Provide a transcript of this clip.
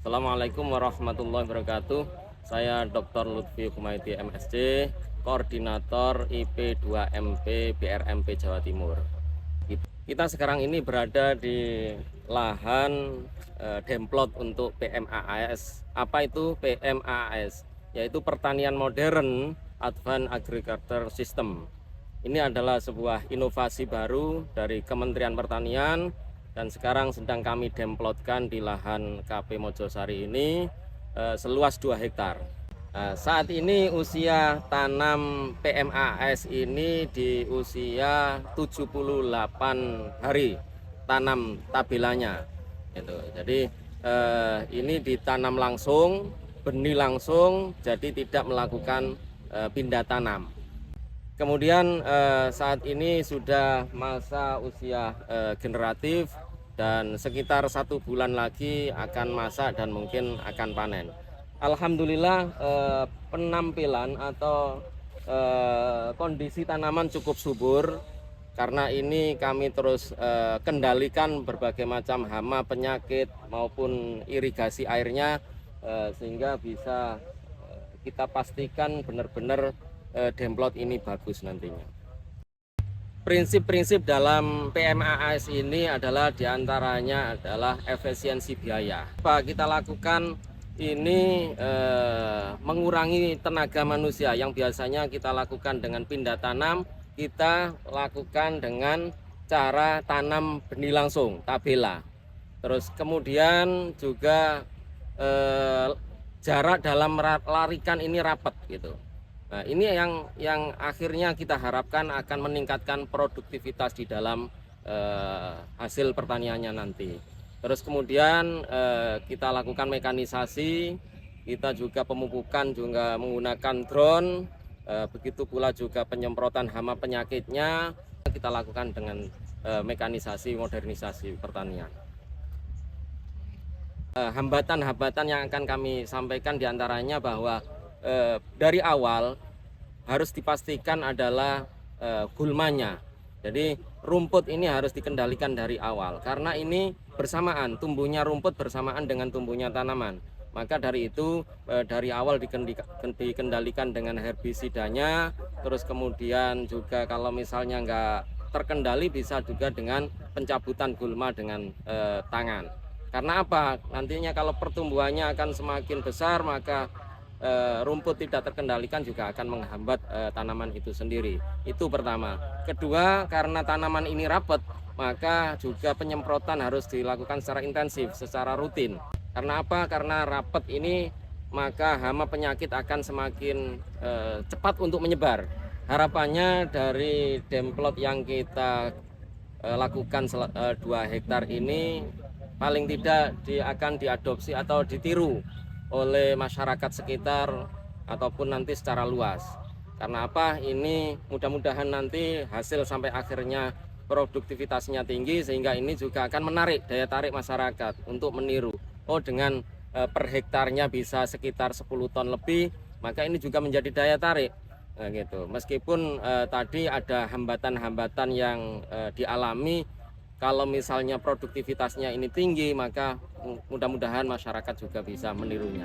Assalamualaikum warahmatullahi wabarakatuh. Saya Dr. Lutfi Humaydi MSc, Koordinator IP2MP BRMP Jawa Timur. Kita sekarang ini berada di lahan demplot untuk PMAAS. Apa itu PMAAS? Yaitu pertanian modern Advanced Agriculture System. Ini adalah sebuah inovasi baru dari Kementerian Pertanian dan sekarang sedang kami demplotkan di lahan KP Mojosari ini seluas 2 hektar. Saat ini usia tanam PMAS ini di usia 78 hari tanam tabelanya. Jadi ini ditanam langsung, benih langsung, jadi tidak melakukan pindah tanam. Kemudian saat ini sudah masa usia generatif dan sekitar 1 bulan lagi akan masak dan mungkin akan panen. Alhamdulillah penampilan atau kondisi tanaman cukup subur karena ini kami terus kendalikan berbagai macam hama, penyakit maupun irigasi airnya sehingga bisa kita pastikan benar-benar demplot ini bagus nantinya. Prinsip-prinsip dalam PMAAS ini adalah diantaranya adalah efisiensi biaya. Apa kita lakukan ini mengurangi tenaga manusia yang biasanya kita lakukan dengan pindah tanam, kita lakukan dengan cara tanam benih langsung, tabela. Terus kemudian juga jarak dalam larikan ini rapat gitu. Nah, ini yang akhirnya kita harapkan akan meningkatkan produktivitas di dalam hasil pertaniannya nanti. Terus kemudian kita lakukan mekanisasi, kita juga pemupukan juga menggunakan drone, begitu pula juga penyemprotan hama penyakitnya kita lakukan dengan mekanisasi modernisasi pertanian. Hambatan-hambatan yang akan kami sampaikan diantaranya bahwa dari awal harus dipastikan adalah gulmanya. Jadi rumput ini harus dikendalikan dari awal karena ini bersamaan, tumbuhnya rumput bersamaan dengan tumbuhnya tanaman. Maka dari itu dari awal dikendalikan dengan herbisidanya. Terus kemudian juga kalau misalnya nggak terkendali bisa juga dengan pencabutan gulma dengan tangan. Karena apa? Nantinya kalau pertumbuhannya akan semakin besar maka rumput tidak terkendalikan juga akan menghambat tanaman itu sendiri. Itu pertama. Kedua, karena tanaman ini rapat, maka juga penyemprotan harus dilakukan secara intensif, secara rutin. Karena apa? Karena rapat ini maka hama penyakit akan semakin cepat untuk menyebar. Harapannya dari demplot yang kita lakukan 2 hektar ini paling tidak akan diadopsi atau ditiru oleh masyarakat sekitar ataupun nanti secara luas. Karena apa? Ini mudah-mudahan nanti hasil sampai akhirnya produktivitasnya tinggi sehingga ini juga akan menarik daya tarik masyarakat untuk meniru. Oh, dengan per hektarnya bisa sekitar 10 ton lebih, maka ini juga menjadi daya tarik. Nah, gitu. Meskipun tadi ada hambatan-hambatan yang dialami, kalau misalnya produktivitasnya ini tinggi, maka mudah-mudahan masyarakat juga bisa menirunya.